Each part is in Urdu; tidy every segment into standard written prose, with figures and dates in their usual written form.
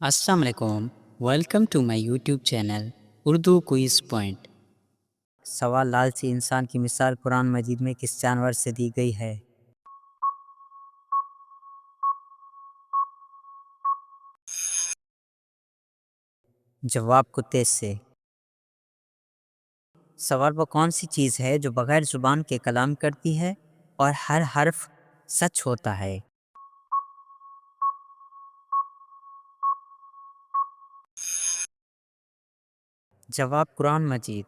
السلام علیکم، welcome to my YouTube channel Urdu quiz point. سوال لالچی انسان کی مثال قرآن مجید میں کس جانور سے دی گئی ہے؟ جواب کتے سے۔ سوال وہ کون سی چیز ہے جو بغیر زبان کے کلام کرتی ہے اور ہر حرف سچ ہوتا ہے؟ جواب قرآن مجید۔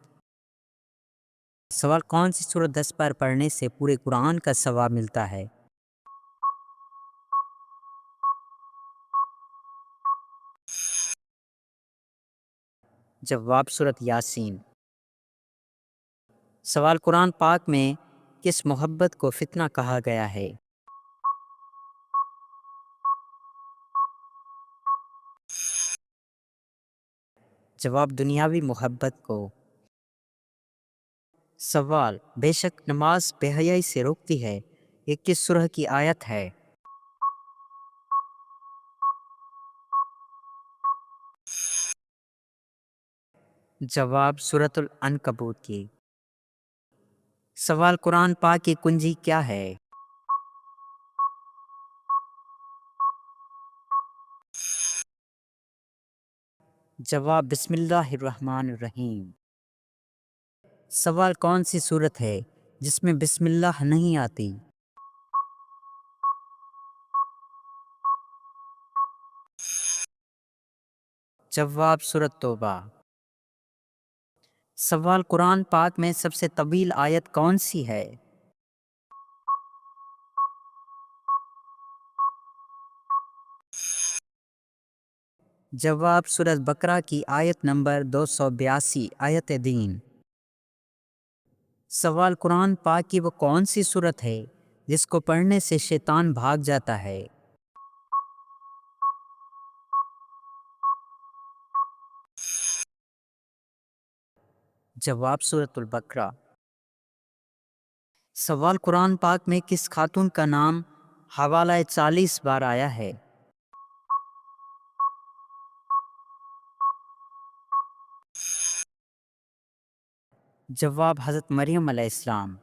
سوال کون سی سورت 10 بار پڑھنے سے پورے قرآن کا ثواب ملتا ہے؟ جواب سورت یاسین۔ سوال قرآن پاک میں کس محبت کو فتنہ کہا گیا ہے؟ جواب دنیاوی محبت کو۔ سوال بے شک نماز بے حیائی سے روکتی ہے، یہ کس سورہ کی آیت ہے؟ جواب سورۃ العنکبوت کی۔ سوال قرآن پاک کی کنجی کیا ہے؟ جواب بسم اللہ الرحمن الرحیم۔ سوال کون سی صورت ہے جس میں بسم اللہ نہیں آتی؟ جواب سورۃ توبہ۔ سوال قرآن پاک میں سب سے طویل آیت کون سی ہے؟ جواب سورۃ بقرہ کی آیت نمبر 282 آیت دین۔ سوال قرآن پاک کی وہ کون سی صورت ہے جس کو پڑھنے سے شیطان بھاگ جاتا ہے؟ جواب سورۃ البقرہ۔ سوال قرآن پاک میں کس خاتون کا نام حوالہ 40 بار آیا ہے؟ جواب حضرت مریم علیہ السلام۔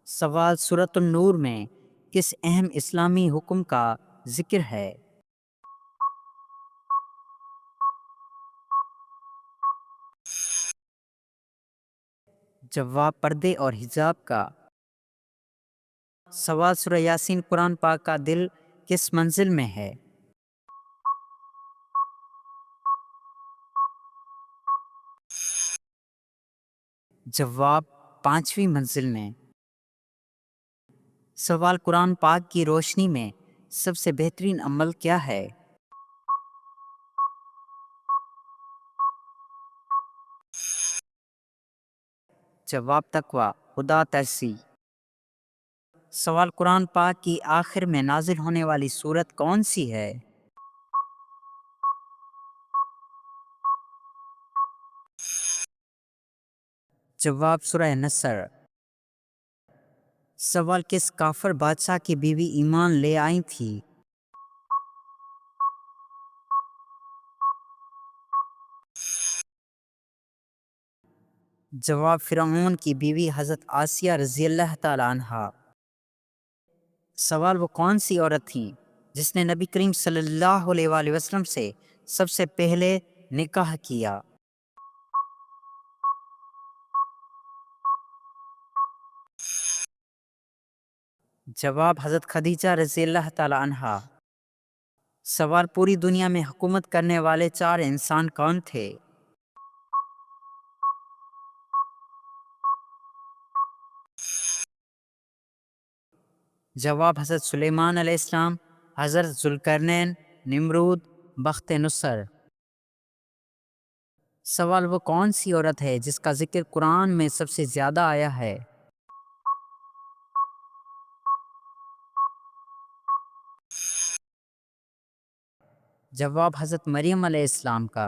سوال سورۃ النور میں کس اہم اسلامی حکم کا ذکر ہے؟ جواب پردے اور حجاب کا۔ سوال سورہ یاسین قرآن پاک کا دل کس منزل میں ہے؟ جواب 5ویں منزل میں۔ سوال قرآن پاک کی روشنی میں سب سے بہترین عمل کیا ہے؟ جواب تقوی، خدا ترسی۔ سوال قرآن پاک کی آخر میں نازل ہونے والی سورت کون سی ہے؟ جواب سورہ نصر۔ سوال کس کافر بادشاہ کی بیوی ایمان لے آئی تھی؟ جواب فرعون کی بیوی حضرت آسیہ رضی اللہ تعالی عنہا۔ سوال وہ کون سی عورت تھی جس نے نبی کریم صلی اللہ علیہ وآلہ وسلم سے سب سے پہلے نکاح کیا؟ جواب حضرت خدیجہ رضی اللہ تعالی عنہا۔ سوال پوری دنیا میں حکومت کرنے والے 4 انسان کون تھے؟ جواب حضرت سلیمان علیہ السلام، حضرت ذوالقرنین، نمرود، بخت نصر۔ سوال وہ کون سی عورت ہے جس کا ذکر قرآن میں سب سے زیادہ آیا ہے؟ جواب حضرت مریم علیہ السلام کا۔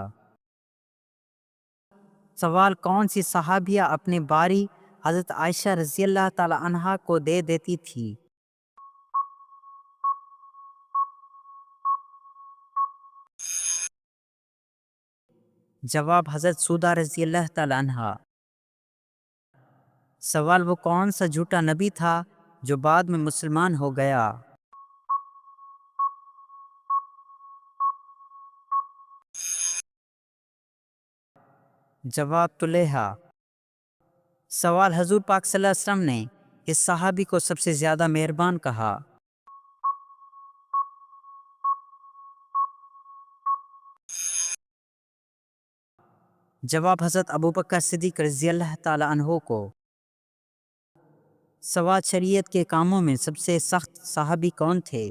سوال کون سی صحابیہ اپنے باری حضرت عائشہ رضی اللہ تعالی عنہا کو دے دیتی تھی؟ جواب حضرت سودہ رضی اللہ تعالیٰ عنہا۔ سوال وہ کون سا جھوٹا نبی تھا جو بعد میں مسلمان ہو گیا؟ جواب طلیحہ۔ سوال حضور پاک صلی اللہ علیہ وسلم نے کس صحابی کو سب سے زیادہ مہربان کہا؟ جواب حضرت ابوبکر صدیق رضی اللہ تعالیٰ عنہ کو۔ سوال شریعت کے کاموں میں سب سے سخت صحابی کون تھے؟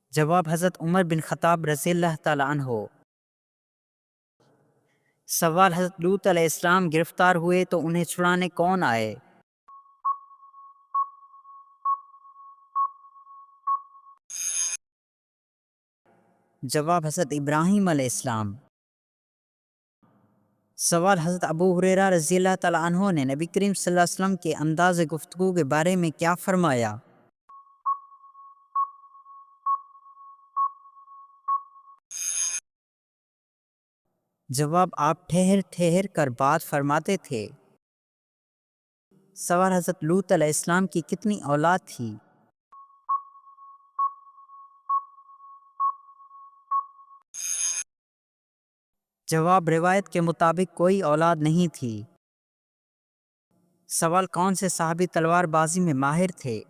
جواب حضرت عمر بن خطاب رضی اللہ تعالیٰ عنہ۔ سوال حضرت لوط علیہ السلام گرفتار ہوئے تو انہیں چھڑانے کون آئے؟ جواب حضرت ابراہیم علیہ السلام۔ سوال حضرت ابو ہریرہ رضی اللہ تعالیٰ عنہ نے نبی کریم صلی اللہ علیہ وسلم کے انداز گفتگو کے بارے میں کیا فرمایا؟ جواب آپ ٹھہر ٹھہر کر بات فرماتے تھے۔ سوال حضرت لوط علیہ السلام کی کتنی اولاد تھی؟ جواب روایت کے مطابق کوئی اولاد نہیں تھی۔ سوال کون سے صحابی تلوار بازی میں ماہر تھے؟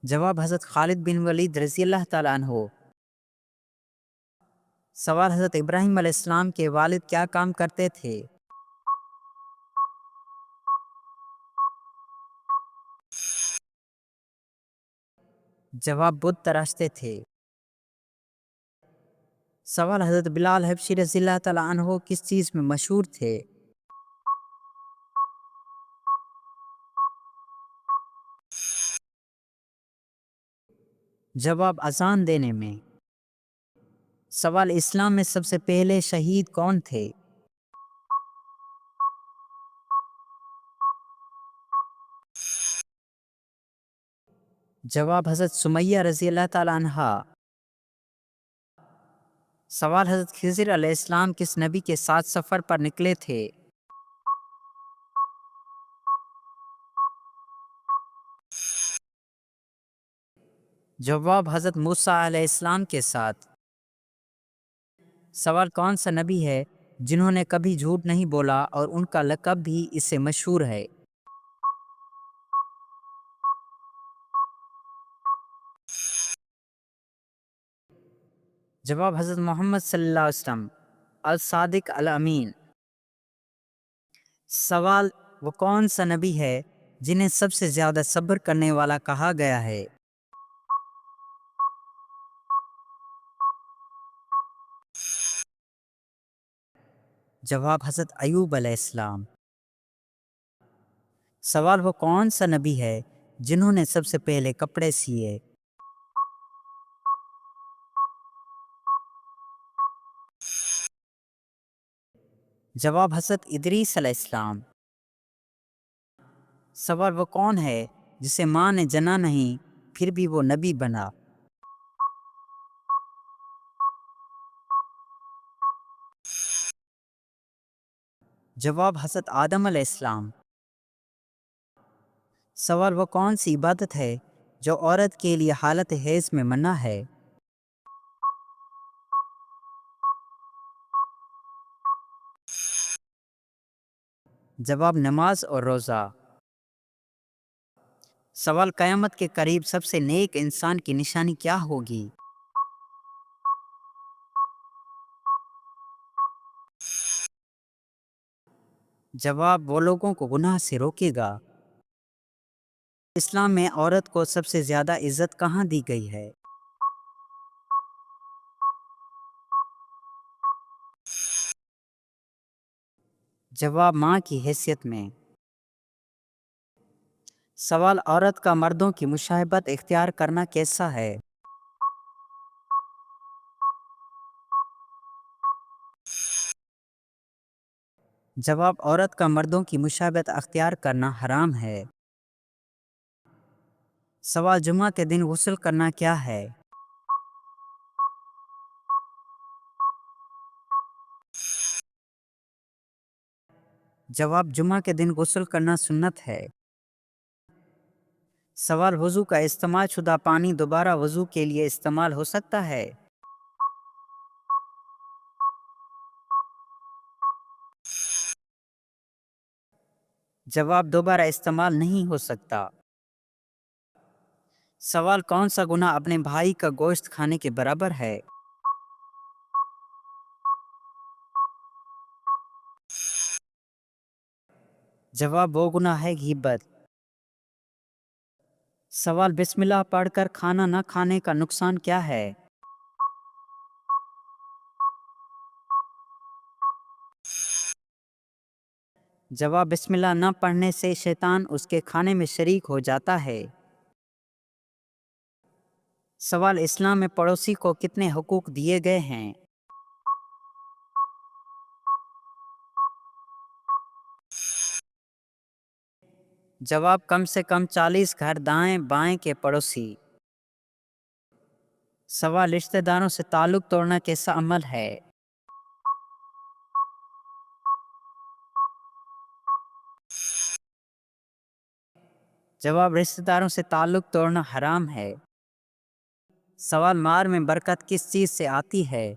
جواب حضرت خالد بن ولید رضی اللہ تعالیٰ عنہ۔ سوال حضرت ابراہیم علیہ السلام کے والد کیا کام کرتے تھے؟ جواب بت تراشتے تھے۔ سوال حضرت بلال حبشی رضی اللہ تعالیٰ عنہ کس چیز میں مشہور تھے؟ جواب اذان دینے میں۔ سوال اسلام میں سب سے پہلے شہید کون تھے؟ جواب حضرت سمیہ رضی اللہ تعالیٰ عنہا۔ سوال حضرت خضر علیہ السلام کس نبی کے ساتھ سفر پر نکلے تھے؟ جواب حضرت موسیٰ علیہ السلام کے ساتھ۔ سوال کون سا نبی ہے جنہوں نے کبھی جھوٹ نہیں بولا اور ان کا لقب بھی اس سے مشہور ہے؟ جواب حضرت محمد صلی اللہ علیہ وسلم الصادق الامین۔ سوال وہ کون سا نبی ہے جنہیں سب سے زیادہ صبر کرنے والا کہا گیا ہے؟ جواب حضرت ایوب علیہ السلام۔ سوال وہ کون سا نبی ہے جنہوں نے سب سے پہلے کپڑے سیے؟ جواب حضرت ادریس علیہ السلام۔ سوال وہ کون ہے جسے ماں نے جنا نہیں پھر بھی وہ نبی بنا؟ جواب حضرت آدم علیہ السلام۔ سوال وہ کون سی عبادت ہے جو عورت کے لیے حالت حیض میں منع ہے؟ جواب نماز اور روزہ۔ سوال قیامت کے قریب سب سے نیک انسان کی نشانی کیا ہوگی؟ جواب وہ لوگوں کو گناہ سے روکے گا۔ اسلام میں عورت کو سب سے زیادہ عزت کہاں دی گئی ہے؟ جواب ماں کی حیثیت میں۔ سوال عورت کا مردوں کی مشابہت اختیار کرنا کیسا ہے؟ جواب عورت کا مردوں کی مشابہت اختیار کرنا حرام ہے۔ سوال جمعہ کے دن غسل کرنا کیا ہے؟ جواب جمعہ کے دن غسل کرنا سنت ہے۔ سوال وضو کا استعمال شدہ پانی دوبارہ وضو کے لیے استعمال ہو سکتا ہے؟ جواب دوبارہ استعمال نہیں ہو سکتا۔ سوال کون سا گناہ اپنے بھائی کا گوشت کھانے کے برابر ہے؟ جواب وہ گناہ ہے غیبت۔ سوال بسم اللہ پڑھ کر کھانا نہ کھانے کا نقصان کیا ہے؟ جواب بسم اللہ نہ پڑھنے سے شیطان اس کے کھانے میں شریک ہو جاتا ہے۔ سوال اسلام میں پڑوسی کو کتنے حقوق دیے گئے ہیں؟ جواب کم سے کم 40 گھر دائیں بائیں کے پڑوسی۔ سوال رشتہ داروں سے تعلق توڑنا کیسا عمل ہے؟ جواب رشتہ داروں سے تعلق توڑنا حرام ہے۔ سوال مار میں برکت کس چیز سے آتی ہے؟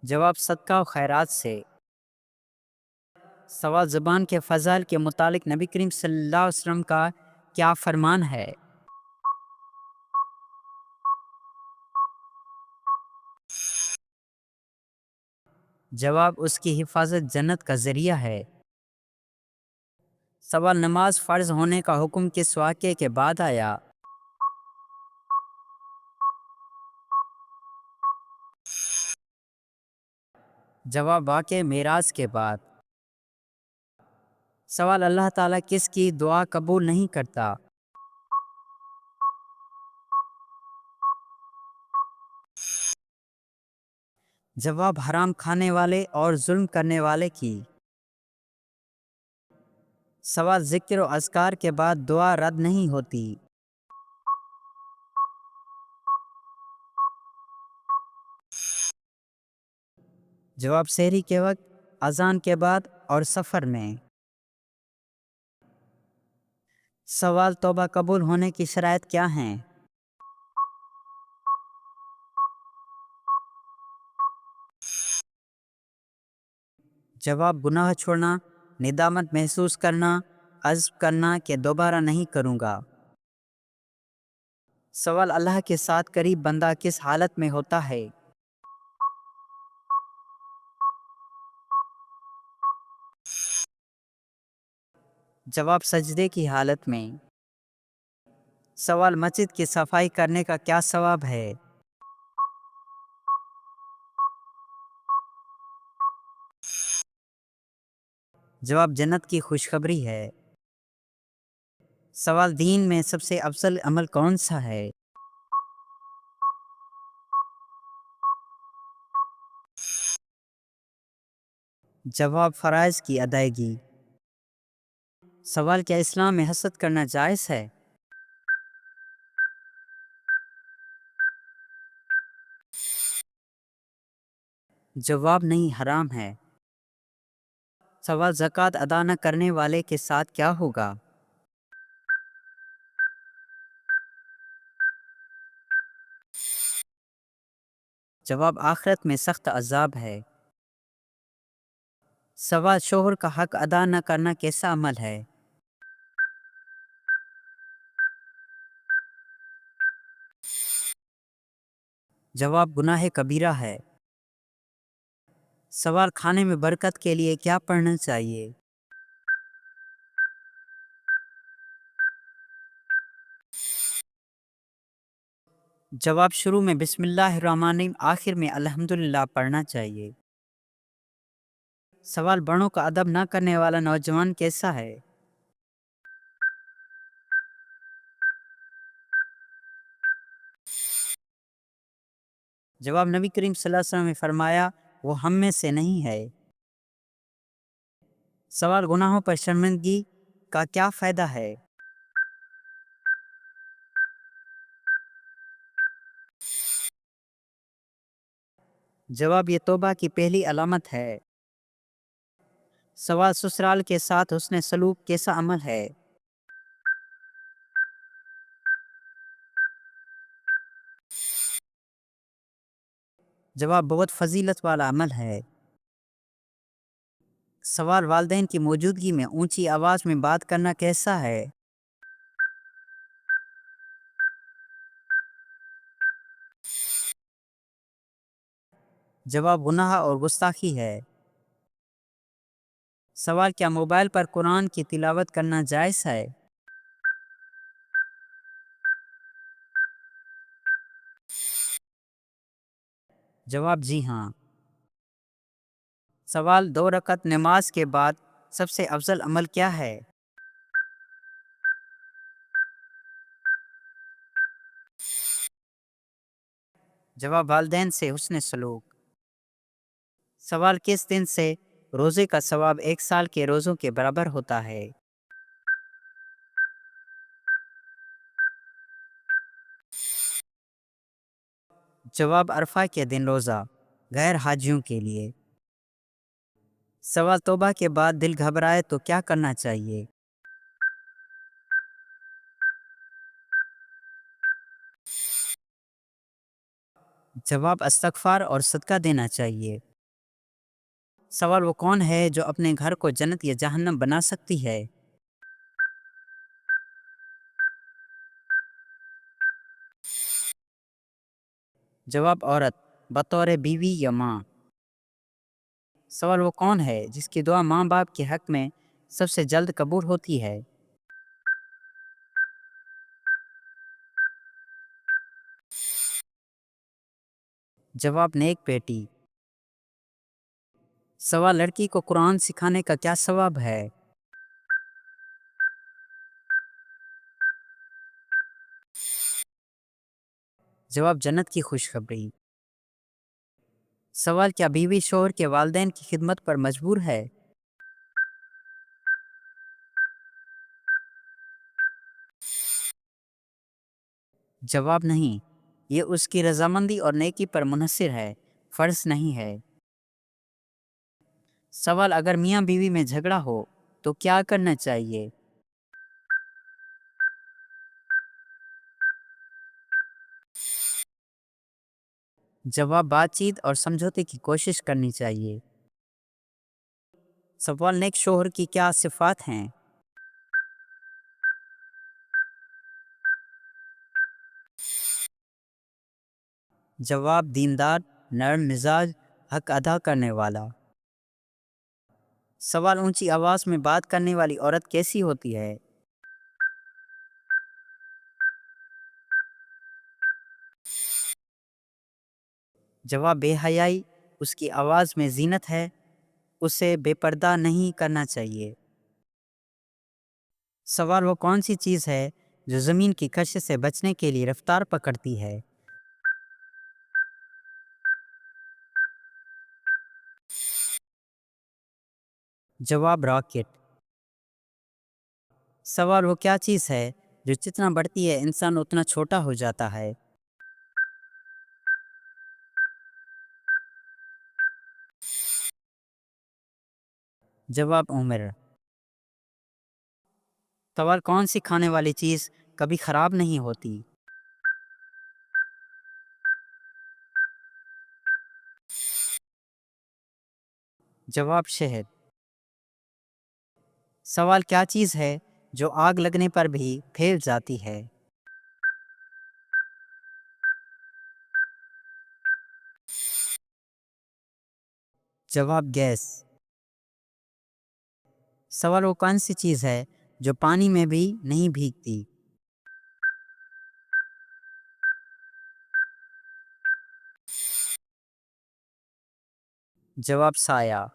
جواب صدقہ و خیرات سے۔ سوال زبان کے فضائل کے متعلق نبی کریم صلی اللہ علیہ وسلم کا کیا فرمان ہے؟ جواب اس کی حفاظت جنت کا ذریعہ ہے۔ سوال نماز فرض ہونے کا حکم کس واقعے کے بعد آیا؟ جواب واقعہ معراج کے بعد۔ سوال اللہ تعالیٰ کس کی دعا قبول نہیں کرتا؟ جواب حرام کھانے والے اور ظلم کرنے والے کی۔ سوال ذکر و اذکار کے بعد دعا رد نہیں ہوتی۔ جواب سحری کے وقت، اذان کے بعد اور سفر میں۔ سوال توبہ قبول ہونے کی شرائط کیا ہیں؟ جواب گناہ چھوڑنا، ندامت محسوس کرنا، عزم کرنا کہ دوبارہ نہیں کروں گا۔ سوال اللہ کے ساتھ قریب بندہ کس حالت میں ہوتا ہے؟ جواب سجدے کی حالت میں۔ سوال مسجد کی صفائی کرنے کا کیا ثواب ہے؟ جواب جنت کی خوشخبری ہے۔ سوال دین میں سب سے افضل عمل کون سا ہے؟ جواب فرائض کی ادائیگی۔ سوال کیا اسلام میں حسد کرنا جائز ہے؟ جواب نہیں، حرام ہے۔ سوال زکوٰۃ ادا نہ کرنے والے کے ساتھ کیا ہوگا؟ جواب آخرت میں سخت عذاب ہے۔ سوال شوہر کا حق ادا نہ کرنا کیسا عمل ہے؟ جواب گناہ کبیرہ ہے۔ سوال کھانے میں برکت کے لیے کیا پڑھنا چاہیے؟ جواب شروع میں بسم اللہ الرحمن الرحیم، آخر میں الحمدللہ پڑھنا چاہیے۔ سوال بڑوں کا ادب نہ کرنے والا نوجوان کیسا ہے؟ جواب، نبی کریم صلی اللہ علیہ وسلم نے فرمایا وہ ہم میں سے نہیں ہے۔ سوال، گناہوں پر شرمندگی کا کیا فائدہ ہے؟ جواب، یہ توبہ کی پہلی علامت ہے۔ سوال، سسرال کے ساتھ حسن سلوک کیسا عمل ہے؟ جواب، بہت فضیلت والا عمل ہے۔ سوال، والدین کی موجودگی میں اونچی آواز میں بات کرنا کیسا ہے؟ جواب، گناہ اور گستاخی ہے۔ سوال، کیا موبائل پر قرآن کی تلاوت کرنا جائز ہے؟ جواب، جی ہاں۔ سوال، 2 رکعت نماز کے بعد سب سے افضل عمل کیا ہے؟ جواب، والدین سے حسن سلوک۔ سوال، کس دن سے روزے کا ثواب 1 سال کے روزوں کے برابر ہوتا ہے؟ جواب، عرفہ کے دن روزہ غیر حاجیوں کے لیے۔ سوال، توبہ کے بعد دل گھبرائے تو کیا کرنا چاہیے؟ جواب، استغفار اور صدقہ دینا چاہیے۔ سوال، وہ کون ہے جو اپنے گھر کو جنت یا جہنم بنا سکتی ہے؟ جواب، عورت، بطور بیوی یا ماں۔ سوال، وہ کون ہے جس کی دعا ماں باپ کے حق میں سب سے جلد قبول ہوتی ہے؟ جواب، نیک بیٹی۔ سوال، لڑکی کو قرآن سکھانے کا کیا ثواب ہے؟ جواب، جنت کی خوشخبری۔ سوال، کیا بیوی شوہر کے والدین کی خدمت پر مجبور ہے؟ جواب، نہیں، یہ اس کی رضامندی اور نیکی پر منحصر ہے، فرض نہیں ہے۔ سوال، اگر میاں بیوی میں جھگڑا ہو تو کیا کرنا چاہیے؟ جواب، بات چیت اور سمجھوتے کی کوشش کرنی چاہیے۔ سوال، نیک شوہر کی کیا صفات ہیں؟ جواب، دیندار، نرم مزاج، حق ادا کرنے والا۔ سوال، اونچی آواز میں بات کرنے والی عورت کیسی ہوتی ہے؟ جواب، بے حیائی اس کی آواز میں زینت ہے، اسے بے پردہ نہیں کرنا چاہیے۔ سوال، وہ کون سی چیز ہے جو زمین کی کشش سے بچنے کے لیے رفتار پکڑتی ہے؟ جواب، راکٹ۔ سوال، وہ کیا چیز ہے جو جتنا بڑھتی ہے انسان اتنا چھوٹا ہو جاتا ہے؟ جواب، عمر۔ سوال، کون سی کھانے والی چیز کبھی خراب نہیں ہوتی؟ جواب، شہد۔ سوال، کیا چیز ہے جو آگ لگنے پر بھی پھیل جاتی ہے؟ جواب، گیس۔ سوال، وہ کون سی چیز ہے جو پانی میں بھی نہیں بھیگتی؟ جواب، سایہ۔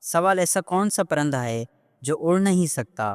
سوال، ایسا کون سا پرندہ ہے جو اڑ نہیں سکتا؟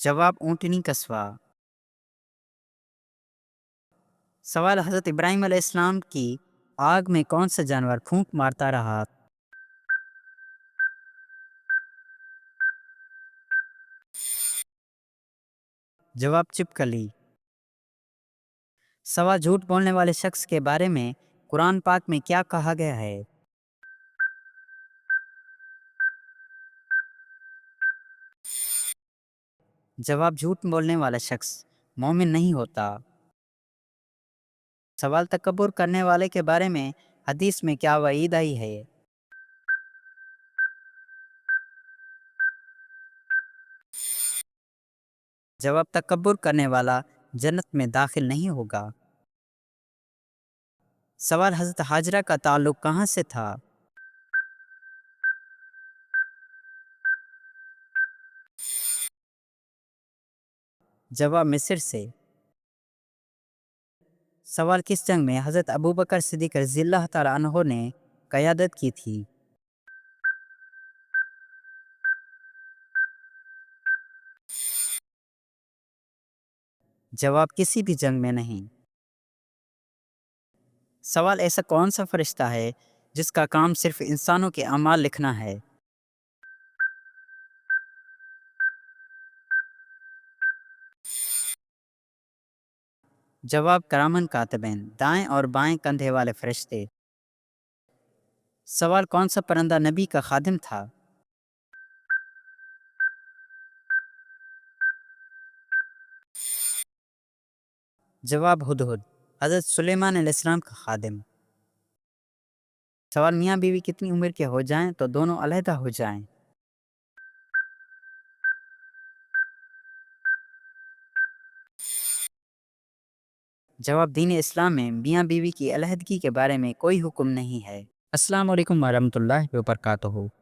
جواب اونٹنی کا سوال حضرت ابراہیم علیہ السلام کی آگ میں کون سا جانور پھونک مارتا رہا؟ جواب چپکلی۔ سوال جھوٹ بولنے والے شخص کے بارے میں قرآن پاک میں کیا کہا گیا ہے؟ جواب جھوٹ بولنے والا شخص مومن نہیں ہوتا۔ سوال تکبر کرنے والے کے بارے میں حدیث میں کیا وعید آئی ہے؟ جواب تکبر کرنے والا جنت میں داخل نہیں ہوگا۔ سوال حضرت حاجرہ کا تعلق کہاں سے تھا؟ جواب مصر سے۔ سوال کس جنگ میں حضرت ابوبکر صدیق رضی اللہ تعالیٰ عنہ نے قیادت کی تھی؟ جواب کسی بھی جنگ میں نہیں۔ سوال ایسا کون سا فرشتہ ہے جس کا کام صرف انسانوں کے اعمال لکھنا ہے؟ جواب کرامن کاتبین، دائیں اور بائیں کندھے والے فرشتے۔ سوال کون سا پرندہ نبی کا خادم تھا؟ جواب ہدہد، حضرت سلیمان علیہ السلام کا خادم۔ سوال میاں بیوی کتنی عمر کے ہو جائیں تو دونوں علیحدہ ہو جائیں؟ جواب دین اسلام میں میاں بیوی کی علیحدگی کے بارے میں کوئی حکم نہیں ہے۔ السلام علیکم ورحمۃ اللہ وبرکاتہ۔